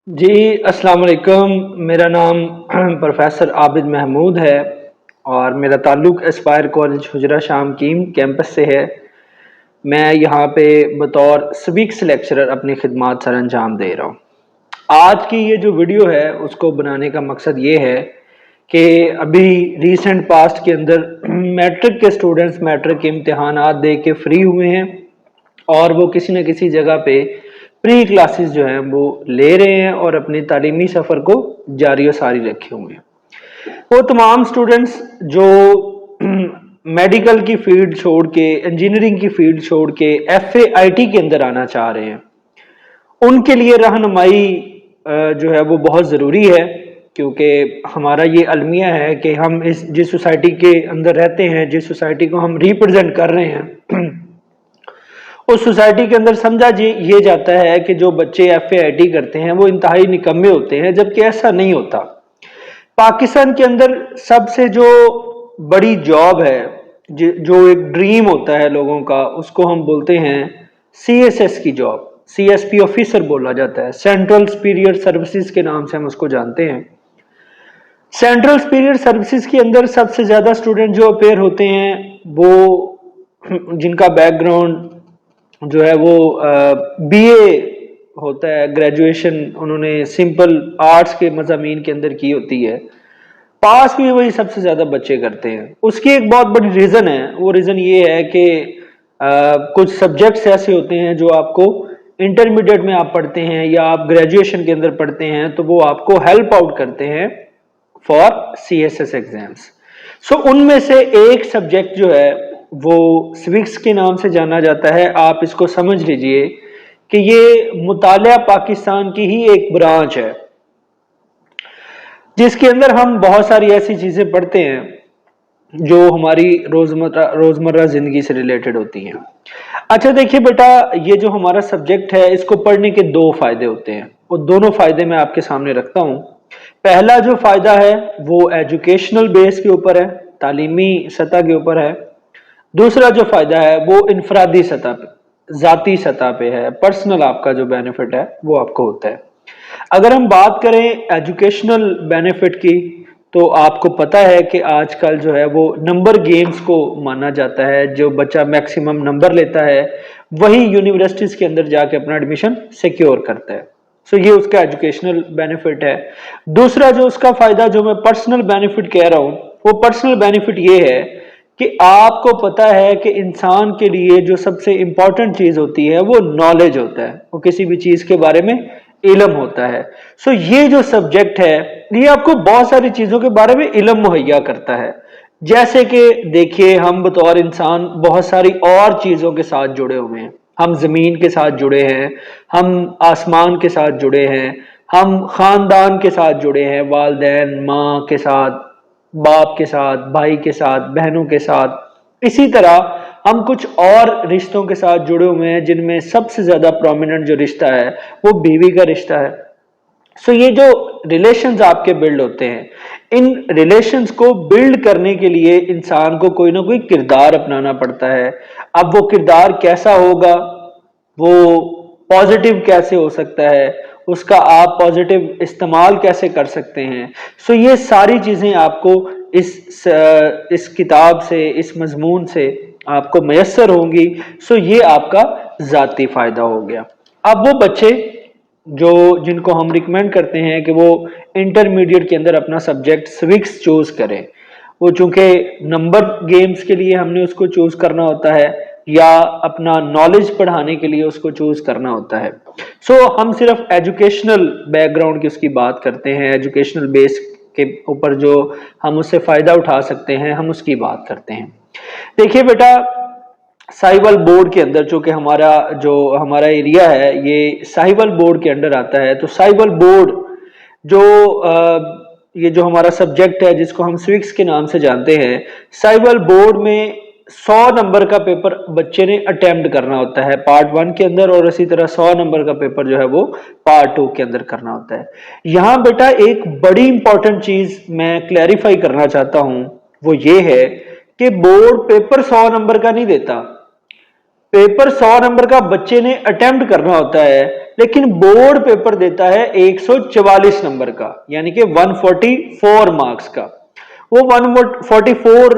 जी, अस्सलाम वालेकुम। मेरा नाम प्रोफ़ेसर आबिद महमूद है और मेरा ताल्लुक़ एस्पायर कॉलेज हुजरा शामकीम कैंपस से है। मैं यहाँ पे बतौर सिविक्स लेक्चरर अपनी ख़िदमत सरअंजाम दे रहा हूँ। आज की ये जो वीडियो है उसको बनाने का मकसद ये है कि अभी रीसेंट पास्ट के अंदर मैट्रिक के स्टूडेंट्स मैट्रिक के इम्तिहानात दे के फ्री हुए हैं और वो किसी न किसी जगह पे प्री क्लासेस जो हैं वो ले रहे हैं और अपने तालीमी सफ़र को जारी व सारी रखे हुए हैं। वो तमाम स्टूडेंट्स जो मेडिकल की फील्ड छोड़ के इंजीनियरिंग की फील्ड छोड़ के FAIT के अंदर आना चाह रहे हैं, उनके लिए रहनुमाई जो है वो बहुत ज़रूरी है, क्योंकि हमारा ये अलमिया है कि हम जिस सोसाइटी के अंदर रहते हैं, जिस सोसाइटी को हम रिप्रेजेंट कर रहे हैं उस सोसाइटी के अंदर समझा ये जाता है कि जो बच्चे FAIT करते हैं वो इंतहाई निकम्मे होते हैं, जबकि ऐसा नहीं होता। पाकिस्तान के अंदर सबसे जो बड़ी जॉब है, जो एक ड्रीम होता है लोगों का, उसको हम बोलते हैं CSS की जॉब। CSP ऑफिसर बोला जाता है, सेंट्रल सुपीरियर सर्विसेज के नाम से हम उसको जानते हैं। सेंट्रल सुपीरियर सर्विसेज के अंदर सबसे ज़्यादा स्टूडेंट जो अपेयर होते हैं वो जिनका बैकग्राउंड जो है वो BA होता है, ग्रेजुएशन उन्होंने सिंपल आर्ट्स के मज़ामीन के अंदर की होती है, पास भी वही सबसे ज़्यादा बच्चे करते हैं। उसकी एक बहुत बड़ी रीज़न है, वो रीज़न ये है कि कुछ सब्जेक्ट्स ऐसे होते हैं जो आपको इंटरमीडिएट में आप पढ़ते हैं या आप ग्रेजुएशन के अंदर पढ़ते हैं, तो वो आपको हेल्प आउट करते हैं फॉर CSS एग्जाम्स। सो उनमें से एक सब्जेक्ट जो है वो सिविक्स के नाम से जाना जाता है। आप इसको समझ लीजिए कि ये मुतालिया पाकिस्तान की ही एक ब्रांच है, जिसके अंदर हम बहुत सारी ऐसी चीज़ें पढ़ते हैं जो हमारी रोज़मर्रा ज़िंदगी से रिलेटेड होती हैं। अच्छा देखिए बेटा, ये जो हमारा सब्जेक्ट है इसको पढ़ने के दो फ़ायदे होते हैं, वो दोनों फ़ायदे मैं आपके सामने रखता हूँ। पहला जो फ़ायदा है वो एजुकेशनल बेस के ऊपर है, तालीमी सतह के ऊपर है। दूसरा जो फ़ायदा है वो इनफरादी सतह पे, ज़ाती सतह पे है, पर्सनल आपका जो बेनिफिट है वो आपको होता है। अगर हम बात करें एजुकेशनल बेनिफिट की, तो आपको पता है कि आजकल जो है वो नंबर गेम्स को माना जाता है। जो बच्चा मैक्सिमम नंबर लेता है वही यूनिवर्सिटीज़ के अंदर जाके अपना एडमिशन सिक्योर करता है। सो ये उसका एजुकेशनल बेनिफिट है। दूसरा जो उसका फ़ायदा, जो मैं पर्सनल बेनिफिट कह रहा हूँ, वो पर्सनल बेनिफिट ये है कि आपको पता है कि इंसान के लिए जो सबसे इम्पॉर्टेंट चीज़ होती है वो नॉलेज होता है, वो किसी भी चीज़ के बारे में इल्म होता है। सो ये जो सब्जेक्ट है ये आपको बहुत सारी चीज़ों के बारे में इल्म मुहैया करता है। जैसे कि देखिए, हम बतौर इंसान बहुत सारी और चीज़ों के साथ जुड़े हुए हैं। हम ज़मीन के साथ जुड़े हैं, हम आसमान के साथ जुड़े हैं, हम ख़ानदान के साथ जुड़े हैं, वालदैन माँ के साथ, बाप के साथ, भाई के साथ, बहनों के साथ। इसी तरह हम कुछ और रिश्तों के साथ जुड़े हुए हैं, जिनमें सबसे ज़्यादा प्रोमिनेंट जो रिश्ता है वो बीवी का रिश्ता है। सो ये जो रिलेशंस आपके बिल्ड होते हैं, इन रिलेशंस को बिल्ड करने के लिए इंसान को कोई ना कोई किरदार अपनाना पड़ता है। अब वो किरदार कैसा होगा, वो पॉजिटिव कैसे हो सकता है, उसका आप पॉजिटिव इस्तेमाल कैसे कर सकते हैं। सो ये सारी चीज़ें आपको इस किताब से, इस मजमून से आपको मैसर होंगी। सो ये आपका ज़ाती फ़ायदा हो गया। अब वो बच्चे जिनको हम रिकमेंड करते हैं कि वो इंटरमीडिएट के अंदर अपना सब्जेक्ट सिविक्स चूज करें, वो चूंकि नंबर गेम्स के लिए हमने उसको चूज करना होता है या अपना नॉलेज बढ़ाने के लिए उसको चूज करना होता है। सो हम सिर्फ एजुकेशनल बैकग्राउंड की उसकी बात करते हैं, एजुकेशनल बेस के ऊपर जो हम उससे फायदा उठा सकते हैं हम उसकी बात करते हैं। देखिए बेटा, साहिवाल बोर्ड के अंदर, चूंकि हमारा एरिया है ये साहिवाल बोर्ड के अंडर आता है, तो साहिवाल बोर्ड जो ये जो हमारा सब्जेक्ट है जिसको हम सिविक्स के नाम से जानते हैं, साहिवाल बोर्ड में 100 नंबर का पेपर बच्चे ने अटेम्प्ट करना होता है पार्ट 1 के अंदर, और इसी तरह 100 नंबर का पेपर जो है वो पार्ट 2 के अंदर करना होता है। यहाँ बेटा एक बड़ी इंपॉर्टेंट चीज मैं क्लैरिफाई करना चाहता हूं, वो ये है कि बोर्ड पेपर 100 नंबर का नहीं देता। पेपर 100 नंबर का बच्चे ने अटेम्प्ट करना होता है, लेकिन बोर्ड पेपर देता है 144 नंबर का, यानी कि 144 मार्क्स का। वो 144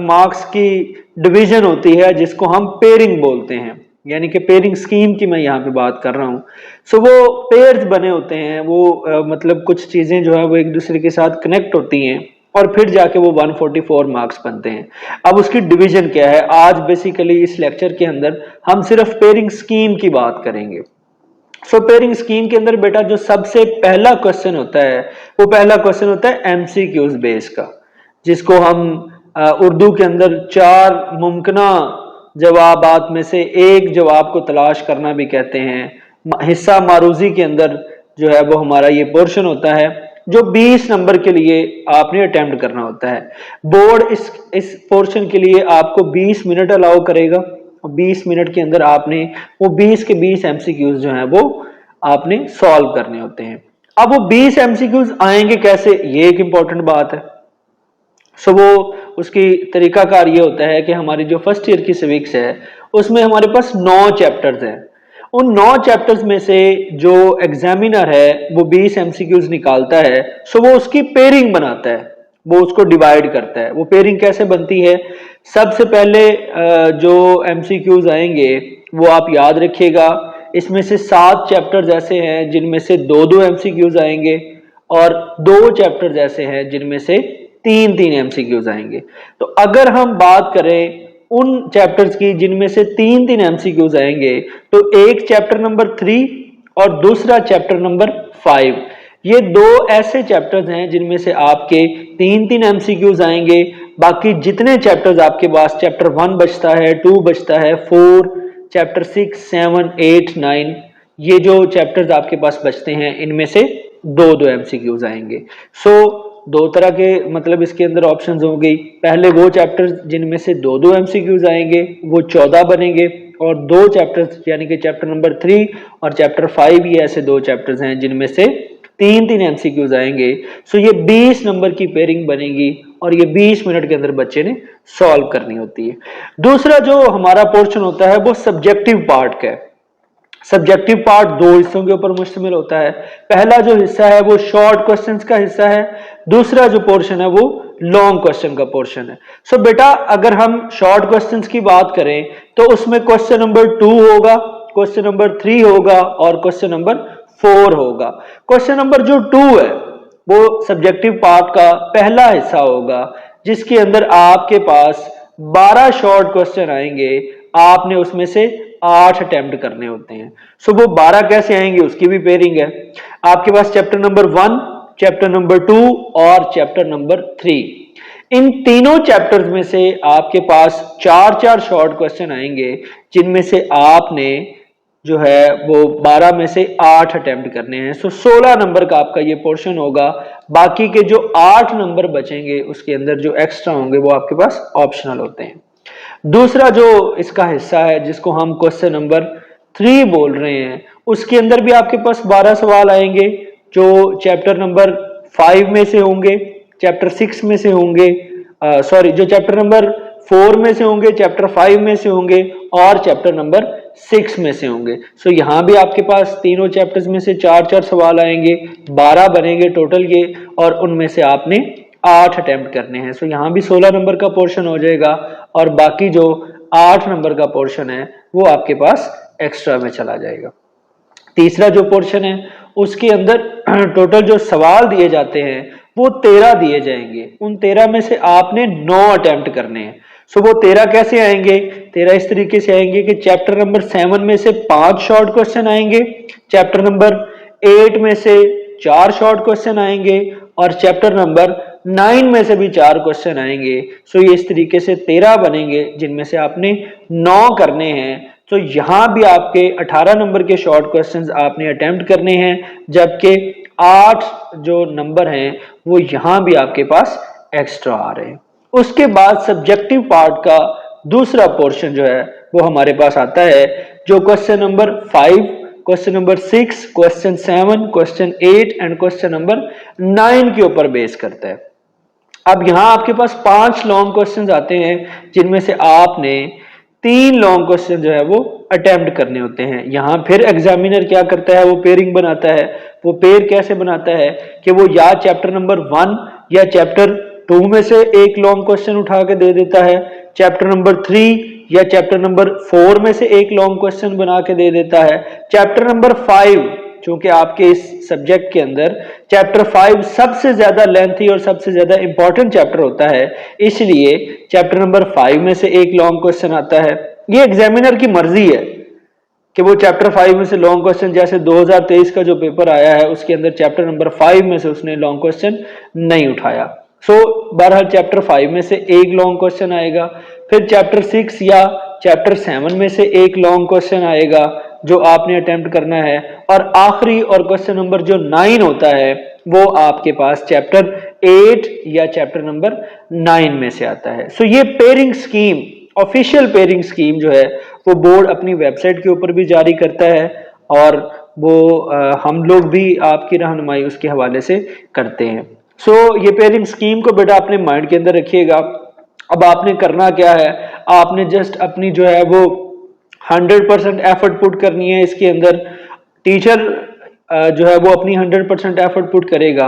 मार्क्स की डिवीजन होती है जिसको हम पेयरिंग बोलते हैं, यानी कि पेयरिंग स्कीम की मैं यहाँ पे बात कर रहा हूँ। सो वो पेयर्स बने होते हैं, वो मतलब कुछ चीजें जो है वो एक दूसरे के साथ कनेक्ट होती हैं और फिर जाके वो 144 मार्क्स बनते हैं। अब उसकी डिवीजन क्या है, आज बेसिकली इस लेक्चर के अंदर हम सिर्फ पेयरिंग स्कीम की बात करेंगे। सो पेयरिंग स्कीम के अंदर बेटा जो सबसे पहला क्वेश्चन होता है, वो पहला क्वेश्चन होता है एमसीक्यूज बेस का, जिसको हम उर्दू के अंदर 4 मुमकिना जवाबात में से एक जवाब को तलाश करना भी कहते हैं। हिस्सा मारूजी के अंदर जो है वो हमारा ये पोर्शन होता है, जो 20 नंबर के लिए आपने अटेम्प्ट करना होता है। बोर्ड इस पोर्शन के लिए आपको 20 मिनट अलाउ करेगा, 20 मिनट के अंदर आपने वो 20 के 20 एमसीक्यूज जो हैं वो आपने सॉल्व करने होते हैं। अब वो 20 एमसीक्यूज आएंगे कैसे, ये एक इंपॉर्टेंट बात है। सो वो उसकी तरीकाकार ये होता है कि हमारी जो फर्स्ट ईयर की सिविक्स है उसमें हमारे पास 9 चैप्टर्स हैं। उन 9 चैप्टर्स में से जो एग्जामिनर है वो 20 एमसीक्यूज निकालता है, सो वो उसकी पेयरिंग बनाता है, वो उसको डिवाइड करता है। वो पेयरिंग कैसे बनती है, सबसे पहले जो एमसीक्यूज आएंगे वो आप याद रखिएगा, इसमें से 7 चैप्टर्स ऐसे हैं जिनमें से 2-2 एमसीक्यूज आएंगे और 2 चैप्टर्स ऐसे हैं जिनमें से 3-3 एमसीक्यूज आएंगे। तो अगर हम बात करें उन चैप्टर्स की जिनमें से 3-3 एमसीक्यूज आएंगे, तो एक चैप्टर नंबर 3 और दूसरा चैप्टर नंबर 5, ये 2 ऐसे चैप्टर्स हैं जिनमें से आपके 3-3 एमसीक्यूज आएंगे। बाकी जितने चैप्टर्स आपके पास, चैप्टर 1 बचता है, 2 बचता है, 4, चैप्टर 6, 7, 8, 9, ये जो चैप्टर्स आपके पास बचते हैं इनमें से 2-2 एमसीक्यूज आएंगे। सो 2 तरह के मतलब इसके अंदर ऑप्शंस हो गई। पहले वो चैप्टर्स जिनमें से 2-2 एमसीक्यूज आएंगे वो 14 बनेंगे, और 2 चैप्टर्स यानी कि चैप्टर नंबर 3 और चैप्टर 5 ये ऐसे 2 चैप्टर्स हैं जिनमें से 3-3 एमसीक्यूज आएंगे। सो ये 20 नंबर की पेयरिंग बनेगी और ये 20 मिनट के अंदर बच्चे ने सॉल्व करनी होती है। दूसरा जो हमारा पोर्शन होता है वो सब्जेक्टिव पार्ट का है। सब्जेक्टिव पार्ट 2 हिस्सों के ऊपर मुश्तमिल होता है। पहला जो हिस्सा है वो शॉर्ट क्वेश्चंस का हिस्सा है, दूसरा जो पोर्शन है वो लॉन्ग क्वेश्चन का पोर्शन है। सो बेटा अगर हम शॉर्ट क्वेश्चंस की बात करें तो उसमें क्वेश्चन नंबर 2 होगा, क्वेश्चन नंबर 3 होगा और क्वेश्चन नंबर 4 होगा। क्वेश्चन नंबर जो 2 है वो सब्जेक्टिव पार्ट का पहला हिस्सा होगा, जिसके अंदर आपके पास 12 शॉर्ट क्वेश्चन आएंगे, आपने उसमें से 8 अटेम्प्ट करने होते हैं। सो वो 12 कैसे आएंगे उसकी भी पेयरिंग है। आपके पास चैप्टर नंबर 1, चैप्टर नंबर 2 और चैप्टर नंबर 3, इन तीनों चैप्टर्स में से आपके पास 4-4 शॉर्ट क्वेश्चन आएंगे, जिनमें से आपने जो है वो 12 में से 8 अटेम्प्ट करने हैं। सो 16 नंबर का आपका ये पोर्शन होगा। बाकी के जो 8 नंबर बचेंगे उसके अंदर जो एक्स्ट्रा होंगे वो आपके पास ऑप्शनल होते हैं। दूसरा जो इसका हिस्सा है जिसको हम क्वेश्चन नंबर 3 बोल रहे हैं, उसके अंदर भी आपके पास 12 सवाल आएंगे, जो चैप्टर नंबर 5 में से होंगे, चैप्टर 6 में से होंगे, जो चैप्टर नंबर 4 में से होंगे, चैप्टर 5 में से होंगे और चैप्टर नंबर 6 में से होंगे। सो यहाँ भी आपके पास तीनों चैप्टर्स में से 4-4 सवाल आएंगे, 12 बनेंगे टोटल ये, और उनमें से आपने 8 अटेम्प्ट करने हैं। सो यहाँ भी 16 नंबर का पोर्शन हो जाएगा और बाकी जो 8 नंबर का पोर्शन है वो आपके पास एक्स्ट्रा में चला जाएगा। तीसरा जो पोर्शन है उसके अंदर टोटल जो सवाल दिए जाते हैं वो 13 दिए जाएंगे। उन 13 में से आपने 9 अटेम्प्ट करने हैं। सो वो 13 कैसे आएंगे, 13 इस तरीके से आएंगे कि चैप्टर नंबर 7 में से 5 शॉर्ट क्वेश्चन आएंगे, चैप्टर नंबर 8 में से 4 शॉर्ट क्वेश्चन आएंगे और चैप्टर नंबर 9 में से भी 4 क्वेश्चन आएंगे। सो ये इस तरीके से 13 बनेंगे, जिनमें से आपने 9 करने हैं। तो यहाँ भी आपके 18 नंबर के शॉर्ट क्वेश्चंस आपने अटेम्प्ट करने हैं, जबकि 8 जो नंबर हैं वो यहाँ भी आपके पास एक्स्ट्रा आ रहे हैं। उसके बाद सब्जेक्टिव पार्ट का दूसरा पोर्शन जो है वो हमारे पास आता है, जो question number 5, question number 6, question 7, question 8 and question number 9 के ऊपर बेस करता है। अब यहाँ आपके पास 5 लॉन्ग क्वेश्चंस आते हैं, जिनमें से आपने 3 लॉन्ग क्वेश्चन जो है वो अटेम्प्ट करने होते हैं। यहाँ फिर एग्जामिनर क्या करता है, वो पेयरिंग बनाता है। वो पेयर कैसे बनाता है कि वो या चैप्टर नंबर 1 या चैप्टर 2 में से एक लॉन्ग क्वेश्चन उठा के दे देता है, चैप्टर नंबर 3 या चैप्टर नंबर 4 में से एक लॉन्ग क्वेश्चन बना के दे देता है। चैप्टर नंबर 5, चूंकि आपके इस सब्जेक्ट के अंदर चैप्टर 5 सबसे ज्यादा लेंथी और सबसे ज्यादा इंपॉर्टेंट चैप्टर होता है, इसलिए चैप्टर नंबर 5 में से एक लॉन्ग क्वेश्चन आता है। ये एग्जामिनर की मर्जी है कि वो चैप्टर 5 में से लॉन्ग क्वेश्चन, जैसे 2023 का जो पेपर आया है उसके अंदर चैप्टर नंबर 5 में से उसने लॉन्ग क्वेश्चन नहीं उठाया। बहरहाल चैप्टर 5 में से एक लॉन्ग क्वेश्चन आएगा, फिर चैप्टर 6 या चैप्टर 7 में से एक लॉन्ग क्वेश्चन आएगा जो आपने अटेम्प्ट करना है, और आखिरी और क्वेश्चन नंबर जो 9 होता है वो आपके पास चैप्टर 8 या चैप्टर नंबर 9 में से आता है। ये pairing scheme, official pairing scheme जो है वो बोर्ड अपनी वेबसाइट के ऊपर भी जारी करता है, और वो हम लोग भी आपकी रहनुमाई उसके हवाले से करते हैं। ये पेयरिंग स्कीम को बेटा अपने माइंड के अंदर रखिएगा। अब आपने करना क्या है, आपने जस्ट अपनी जो है वो 100% एफर्ट पुट करनी है इसके अंदर। टीचर जो है वो अपनी 100% एफर्ट पुट करेगा।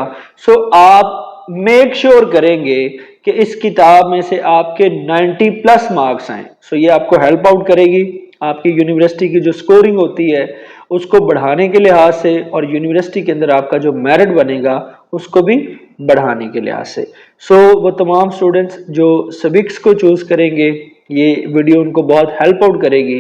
आप मेक श्योर करेंगे कि इस किताब में से आपके 90 प्लस मार्क्स आए। ये आपको हेल्प आउट करेगी आपकी यूनिवर्सिटी की जो स्कोरिंग होती है उसको बढ़ाने के लिहाज से, और यूनिवर्सिटी के अंदर आपका जो मेरिट बनेगा उसको भी बढ़ाने के लिहाज से। वो तमाम स्टूडेंट्स जो सिविक्स को चूज करेंगे, ये वीडियो उनको बहुत हेल्प आउट करेगी।